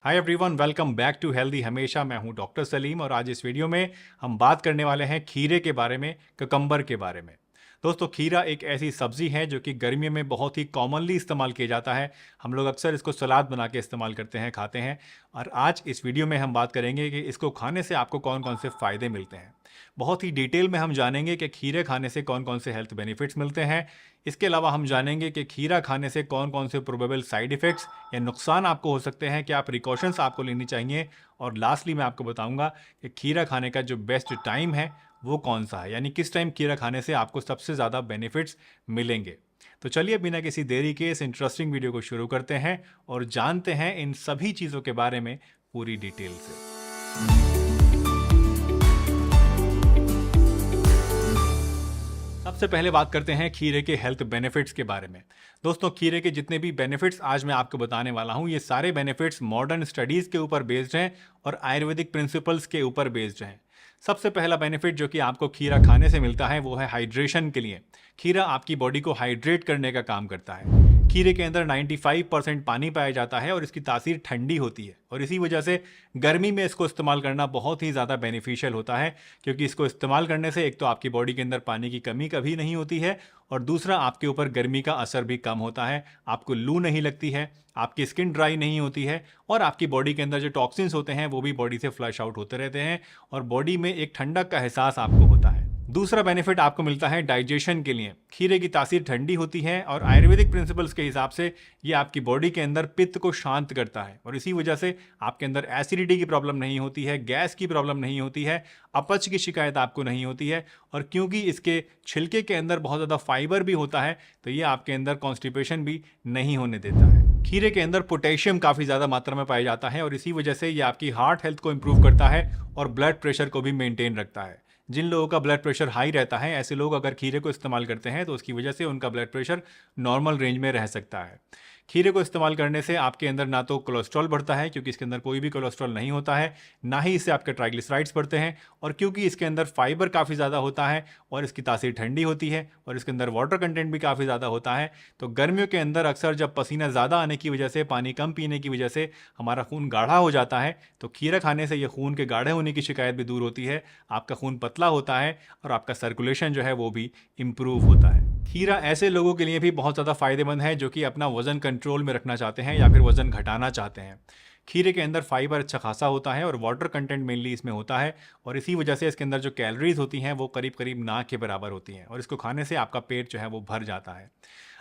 Hi everyone, welcome back to healthy हमेशा। मैं हूं डॉक्टर सलीम और आज इस वीडियो में हम बात करने वाले हैं खीरे के बारे में, ककम्बर के बारे में। दोस्तों, खीरा एक ऐसी सब्जी है जो कि गर्मियों में बहुत ही कॉमनली इस्तेमाल किया जाता है। हम लोग अक्सर इसको सलाद बना के इस्तेमाल करते हैं, खाते हैं। और आज इस वीडियो में हम बात करेंगे कि इसको खाने से आपको कौन कौन से फ़ायदे मिलते हैं। बहुत ही डिटेल में हम जानेंगे कि खीरे खाने से कौन कौन से हेल्थ बेनिफिट्स मिलते हैं। इसके अलावा हम जानेंगे कि खीरा खाने से कौन कौन से प्रोबेबल साइड इफ़ेक्ट्स या नुकसान आपको हो सकते हैं, क्या प्रिकॉशंस आपको लेनी चाहिए। और लास्टली मैं आपको बताऊंगा कि खीरा खाने का जो बेस्ट टाइम है वो कौन सा है, यानी किस टाइम खीरा खाने से आपको सबसे ज़्यादा बेनिफिट्स मिलेंगे। तो चलिए बिना किसी देरी के इस इंटरेस्टिंग वीडियो को शुरू करते हैं और जानते हैं इन सभी चीज़ों के बारे में पूरी डिटेल से। सबसे पहले बात करते हैं खीरे के हेल्थ बेनिफिट्स के बारे में। दोस्तों, खीरे के जितने भी बेनिफिट्स आज मैं आपको बताने वाला हूं, ये सारे बेनिफिट्स मॉडर्न स्टडीज़ के ऊपर बेस्ड हैं और आयुर्वेदिक प्रिंसिपल्स के ऊपर बेस्ड हैं। सबसे पहला बेनिफिट जो कि आपको खीरा खाने से मिलता है वो है हाइड्रेशन के लिए। खीरा आपकी बॉडी को हाइड्रेट करने का काम करता है। खीरे के अंदर 95% पानी पाया जाता है और इसकी तासीर ठंडी होती है और इसी वजह से गर्मी में इसको इस्तेमाल करना बहुत ही ज़्यादा बेनिफिशियल होता है, क्योंकि इसको इस्तेमाल करने से एक तो आपकी बॉडी के अंदर पानी की कमी कभी नहीं होती है और दूसरा आपके ऊपर गर्मी का असर भी कम होता है। आपको लू नहीं लगती है, आपकी स्किन ड्राई नहीं होती है और आपकी बॉडी के अंदर जो टॉक्सिन्स होते हैं वो भी बॉडी से फ्लश आउट होते रहते हैं और बॉडी में एक ठंडक का एहसास आपको होता है। दूसरा बेनिफिट आपको मिलता है डाइजेशन के लिए। खीरे की तासीर ठंडी होती है और आयुर्वेदिक प्रिंसिपल्स के हिसाब से ये आपकी बॉडी के अंदर पित्त को शांत करता है और इसी वजह से आपके अंदर एसिडिटी की प्रॉब्लम नहीं होती है, गैस की प्रॉब्लम नहीं होती है, अपच की शिकायत आपको नहीं होती है। और क्योंकि इसके छिलके के अंदर बहुत ज़्यादा फाइबर भी होता है तो ये आपके अंदर कॉन्स्टिपेशन भी नहीं होने देता है। खीरे के अंदर पोटेशियम काफ़ी ज़्यादा मात्रा में पाया जाता है और इसी वजह से ये आपकी हार्ट हेल्थ को इम्प्रूव करता है और ब्लड प्रेशर को भी मेंटेन रखता है। जिन लोगों का ब्लड प्रेशर हाई रहता है, ऐसे लोग अगर खीरे को इस्तेमाल करते हैं तो उसकी वजह से उनका ब्लड प्रेशर नॉर्मल रेंज में रह सकता है। खीरे को इस्तेमाल करने से आपके अंदर ना तो कोलेस्ट्रॉल बढ़ता है, क्योंकि इसके अंदर कोई भी कोलेस्ट्रॉल नहीं होता है, ना ही इससे आपके ट्राइग्लिसराइड्स बढ़ते हैं। और क्योंकि इसके अंदर फाइबर काफ़ी ज़्यादा होता है और इसकी तासीर ठंडी होती है और इसके अंदर वाटर कंटेंट भी काफ़ी ज़्यादा होता है, तो गर्मियों के अंदर अक्सर जब पसीना ज़्यादा आने की वजह से, पानी कम पीने की वजह से हमारा खून गाढ़ा हो जाता है, तो खीरा खाने से ये खून के गाढ़े होने की शिकायत भी दूर होती है, आपका खून पतला होता है और आपका सर्कुलेशन जो है वो भी इम्प्रूव होता है। खीरा ऐसे लोगों के लिए भी बहुत ज़्यादा फायदेमंद है जो कि अपना वज़न कंट्रोल में रखना चाहते हैं या फिर वज़न घटाना चाहते हैं। खीरे के अंदर फाइबर अच्छा खासा होता है और वाटर कंटेंट मेनली इसमें होता है और इसी वजह से इसके अंदर जो कैलोरीज होती हैं वो करीब करीब ना के बराबर होती हैं और इसको खाने से आपका पेट जो है वो भर जाता है।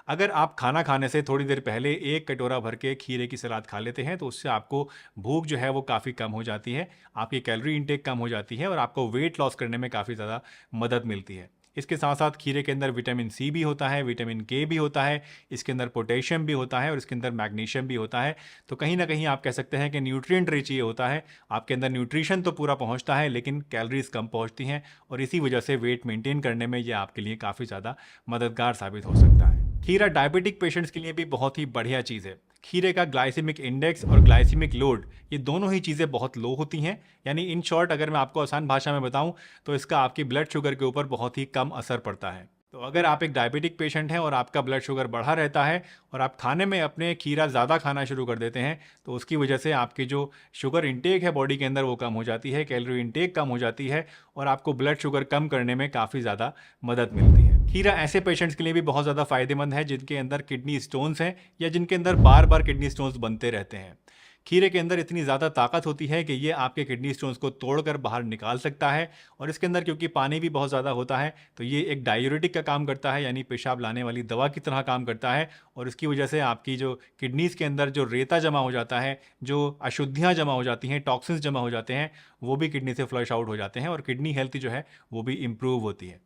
अगर आप खाना खाने से थोड़ी देर पहले एक कटोरा भर के खीरे की सलाद खा लेते हैं तो उससे आपको भूख जो है वो काफ़ी कम हो जाती है, आपकी कैलोरी इंटेक कम हो जाती है और आपको वेट लॉस करने में काफ़ी ज़्यादा मदद मिलती है। इसके साथ साथ खीरे के अंदर विटामिन सी भी होता है, विटामिन के भी होता है, इसके अंदर पोटेशियम भी होता है और इसके अंदर मैग्नीशियम भी होता है। तो कहीं ना कहीं आप कह सकते हैं कि न्यूट्रिएंट रिच ये होता है। आपके अंदर न्यूट्रिशन तो पूरा पहुंचता है लेकिन कैलोरीज कम पहुंचती हैं और इसी वजह से वेट मेंटेन करने में ये आपके लिए काफ़ी ज़्यादा मददगार साबित हो सकता है। खीरा डायबिटिक पेशेंट्स के लिए भी बहुत ही बढ़िया चीज़ है। खीरे का ग्लाइसेमिक इंडेक्स और ग्लाइसेमिक लोड, ये दोनों ही चीज़ें बहुत लो होती हैं। यानी इन शॉर्ट अगर मैं आपको आसान भाषा में बताऊं तो इसका आपकी ब्लड शुगर के ऊपर बहुत ही कम असर पड़ता है। तो अगर आप एक डायबिटिक पेशेंट हैं और आपका ब्लड शुगर बढ़ा रहता है और आप खाने में अपने खीरा ज़्यादा खाना शुरू कर देते हैं तो उसकी वजह से आपकी जो शुगर इंटेक है बॉडी के अंदर वो कम हो जाती है, कैलोरी इंटेक कम हो जाती है और आपको ब्लड शुगर कम करने में काफ़ी ज़्यादा मदद मिलती है। खीरा ऐसे पेशेंट्स के लिए भी बहुत ज़्यादा फायदेमंद है जिनके अंदर किडनी स्टोन्स हैं या जिनके अंदर बार बार किडनी स्टोन्स बनते रहते हैं। खीरे के अंदर इतनी ज़्यादा ताकत होती है कि ये आपके किडनी स्टोन्स को तोड़कर बाहर निकाल सकता है और इसके अंदर क्योंकि पानी भी बहुत ज़्यादा होता है तो ये एक डायूरेटिक का काम करता है, यानी पेशाब लाने वाली दवा की तरह काम करता है और इसकी वजह से आपकी जो किडनीज़ के अंदर जो रेता जमा हो जाता है, जो अशुद्धियाँ जमा हो जाती हैं, टॉक्सिन्स जमा हो जाते हैं, वो भी किडनी से फ्लश आउट हो जाते हैं और किडनी हेल्थ जो है वो भी इम्प्रूव होती है।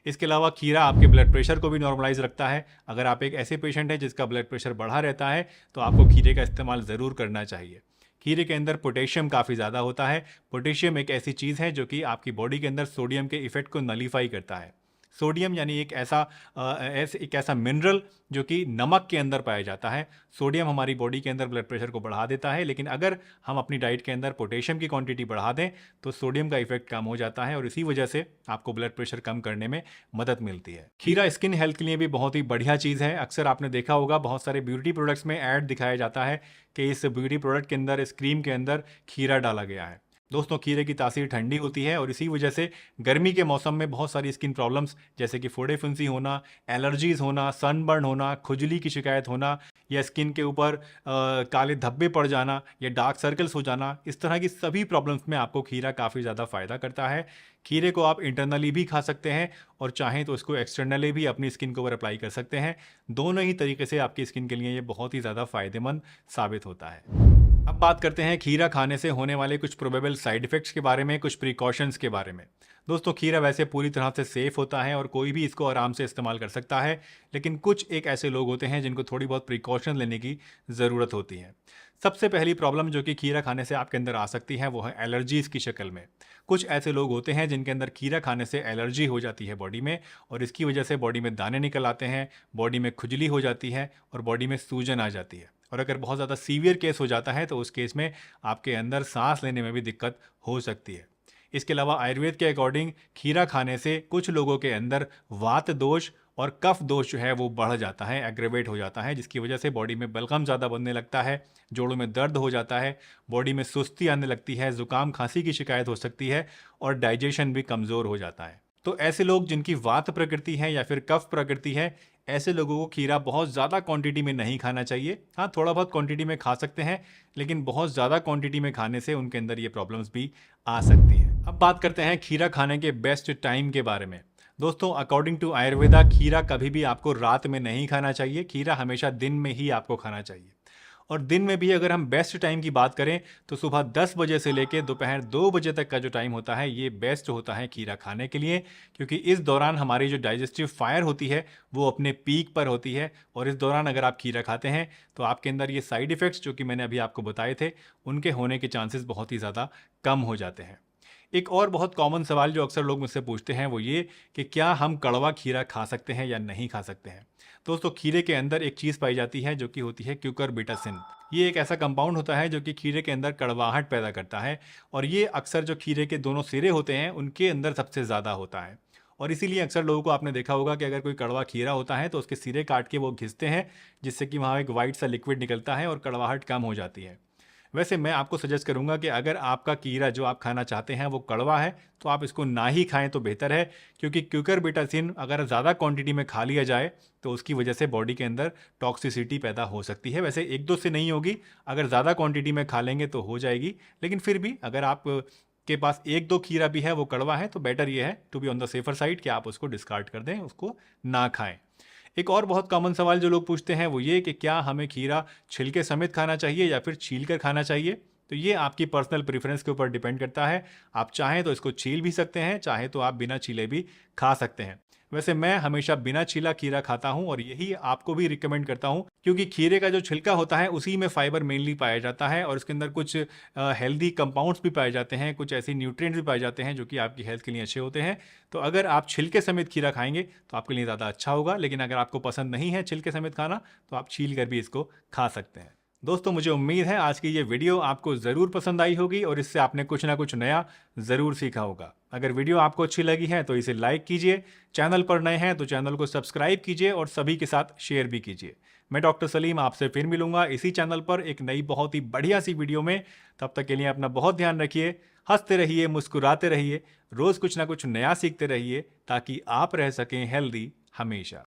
इसके अलावा खीरा आपके ब्लड प्रेशर को भी नॉर्मलाइज रखता है। अगर आप एक ऐसे पेशेंट हैं जिसका ब्लड प्रेशर बढ़ा रहता है तो आपको खीरे का इस्तेमाल ज़रूर करना चाहिए। खीरे के अंदर पोटेशियम काफ़ी ज़्यादा होता है। पोटेशियम एक ऐसी चीज़ है जो कि आपकी बॉडी के अंदर सोडियम के इफेक्ट को नलीफाई करता है। सोडियम यानी एक ऐसा मिनरल जो कि नमक के अंदर पाया जाता है। सोडियम हमारी बॉडी के अंदर ब्लड प्रेशर को बढ़ा देता है, लेकिन अगर हम अपनी डाइट के अंदर पोटेशियम की क्वांटिटी बढ़ा दें तो सोडियम का इफेक्ट कम हो जाता है और इसी वजह से आपको ब्लड प्रेशर कम करने में मदद मिलती है। खीरा स्किन हेल्थ के लिए भी बहुत ही बढ़िया चीज़ है। अक्सर आपने देखा होगा बहुत सारे ब्यूटी प्रोडक्ट्स में ऐड दिखाया जाता है कि इस ब्यूटी प्रोडक्ट के अंदर, इस क्रीम के अंदर खीरा डाला गया है। दोस्तों, खीरे की तासीर ठंडी होती है और इसी वजह से गर्मी के मौसम में बहुत सारी स्किन प्रॉब्लम्स जैसे कि फोड़े फुंसी होना, एलर्जीज होना, सनबर्न होना, खुजली की शिकायत होना या स्किन के ऊपर काले धब्बे पड़ जाना या डार्क सर्कल्स हो जाना, इस तरह की सभी प्रॉब्लम्स में आपको खीरा काफ़ी ज़्यादा फ़ायदा करता है। खीरे को आप इंटरनली भी खा सकते हैं और चाहें तो इसको एक्सटर्नली भी अपनी स्किन के ऊपर अप्लाई कर सकते हैं। दोनों ही तरीके से आपकी स्किन के लिए ये बहुत ही ज़्यादा फ़ायदेमंद साबित होता है। अब बात करते हैं खीरा खाने से होने वाले कुछ प्रोबेबल साइड इफेक्ट्स के बारे में, कुछ प्रिकॉशंस के बारे में। दोस्तों, खीरा वैसे पूरी तरह से सेफ होता है और कोई भी इसको आराम से इस्तेमाल कर सकता है, लेकिन कुछ एक ऐसे लोग होते हैं जिनको थोड़ी बहुत प्रिकॉशन लेने की ज़रूरत होती है। सबसे पहली प्रॉब्लम जो कि खीरा खाने से आपके अंदर आ सकती है वो है एलर्जीज़ की शक्ल में। कुछ ऐसे लोग होते हैं जिनके अंदर खीरा खाने से एलर्जी हो जाती है बॉडी में और इसकी वजह से बॉडी में दाने निकल आते हैं, बॉडी में खुजली हो जाती है और बॉडी में सूजन आ जाती है। और अगर बहुत ज़्यादा सीवियर केस हो जाता है तो उस केस में आपके अंदर सांस लेने में भी दिक्कत हो सकती है। इसके अलावा आयुर्वेद के अकॉर्डिंग खीरा खाने से कुछ लोगों के अंदर वात दोष और कफ दोष जो है वो बढ़ जाता है, एग्रेवेट हो जाता है, जिसकी वजह से बॉडी में बलगम ज़्यादा बनने लगता है, जोड़ों में दर्द हो जाता है, बॉडी में सुस्ती आने लगती है, ज़ुकाम खांसी की शिकायत हो सकती है और डाइजेशन भी कमज़ोर हो जाता है। तो ऐसे लोग जिनकी वात प्रकृति है या फिर कफ प्रकृति है, ऐसे लोगों को खीरा बहुत ज़्यादा क्वांटिटी में नहीं खाना चाहिए। हाँ, थोड़ा बहुत क्वांटिटी में खा सकते हैं, लेकिन बहुत ज़्यादा क्वांटिटी में खाने से उनके अंदर ये प्रॉब्लम्स भी आ सकती हैं। अब बात करते हैं खीरा खाने के बेस्ट टाइम के बारे में। दोस्तों, अकॉर्डिंग टू आयुर्वेदा खीरा कभी भी आपको रात में नहीं खाना चाहिए। खीरा हमेशा दिन में ही आपको खाना चाहिए और दिन में भी अगर हम बेस्ट टाइम की बात करें तो सुबह 10 बजे से लेकर दोपहर 2 बजे तक का जो टाइम होता है ये बेस्ट होता है खीरा खाने के लिए, क्योंकि इस दौरान हमारी जो डाइजेस्टिव फायर होती है वो अपने पीक पर होती है और इस दौरान अगर आप खीरा खाते हैं तो आपके अंदर ये साइड इफ़ेक्ट्स जो कि मैंने अभी आपको बताए थे उनके होने के चांसेस बहुत ही ज़्यादा कम हो जाते हैं। एक और बहुत कॉमन सवाल जो अक्सर लोग मुझसे पूछते हैं वो ये कि क्या हम कड़वा खीरा खा सकते हैं या नहीं खा सकते हैं। दोस्तों, खीरे के अंदर एक चीज़ पाई जाती है जो कि होती है क्यूकरबिटासिन। ये एक ऐसा कंपाउंड होता है जो कि खीरे के अंदर कड़वाहट पैदा करता है और ये अक्सर जो खीरे के दोनों सिरे होते हैं उनके अंदर सबसे ज़्यादा होता है और इसीलिए अक्सर लोगों को आपने देखा होगा कि अगर कोई कड़वा खीरा होता है तो उसके सिरे काट के वो घिसते हैं, जिससे कि वहाँ एक वाइट सा लिक्विड निकलता है और कड़वाहट कम हो जाती है। वैसे मैं आपको सजेस्ट करूंगा कि अगर आपका कीड़ा जो आप खाना चाहते हैं वो कड़वा है तो आप इसको ना ही खाएं तो बेहतर है, क्योंकि क्यूकरबिटासिन अगर ज़्यादा क्वांटिटी में खा लिया जाए तो उसकी वजह से बॉडी के अंदर टॉक्सिसिटी पैदा हो सकती है। वैसे 1-2 से नहीं होगी, अगर ज़्यादा क्वांटिटी में खा लेंगे तो हो जाएगी, लेकिन फिर भी अगर आप के पास 1-2 खीरा भी है वो कड़वा है तो बेटर ये है to be on the safer side कि आप उसको डिस्कार्ड कर दें, उसको ना खाएं। एक और बहुत कॉमन सवाल जो लोग पूछते हैं वो ये कि क्या हमें खीरा छिलके समेत खाना चाहिए या फिर छील कर खाना चाहिए। तो ये आपकी पर्सनल प्रेफरेंस के ऊपर डिपेंड करता है। आप चाहें तो इसको छील भी सकते हैं, चाहे तो आप बिना छीले भी खा सकते हैं। वैसे मैं हमेशा बिना छीला खीरा खाता हूं और यही आपको भी रिकमेंड करता हूं, क्योंकि खीरे का जो छिलका होता है उसी में फाइबर मेनली पाया जाता है और इसके अंदर कुछ हेल्दी कंपाउंड्स भी पाए जाते हैं, कुछ ऐसे न्यूट्रिएंट्स भी पाए जाते हैं जो कि आपकी हेल्थ के लिए अच्छे होते हैं। तो अगर आप छिलके समेत खीरा खाएंगे तो आपके लिए ज़्यादा अच्छा होगा, लेकिन अगर आपको पसंद नहीं है छिलके समेत खाना तो आप छील कर भी इसको खा सकते हैं। दोस्तों, मुझे उम्मीद है आज की ये वीडियो आपको ज़रूर पसंद आई होगी और इससे आपने कुछ ना कुछ नया ज़रूर सीखा होगा। अगर वीडियो आपको अच्छी लगी है तो इसे लाइक कीजिए, चैनल पर नए हैं तो चैनल को सब्सक्राइब कीजिए और सभी के साथ शेयर भी कीजिए। मैं डॉक्टर सलीम आपसे फिर मिलूंगा इसी चैनल पर एक नई बहुत ही बढ़िया सी वीडियो में। तब तक के लिए अपना बहुत ध्यान रखिए, हंसते रहिए, मुस्कुराते रहिए, रोज़ कुछ ना कुछ नया सीखते रहिए ताकि आप रह सकें हेल्दी हमेशा।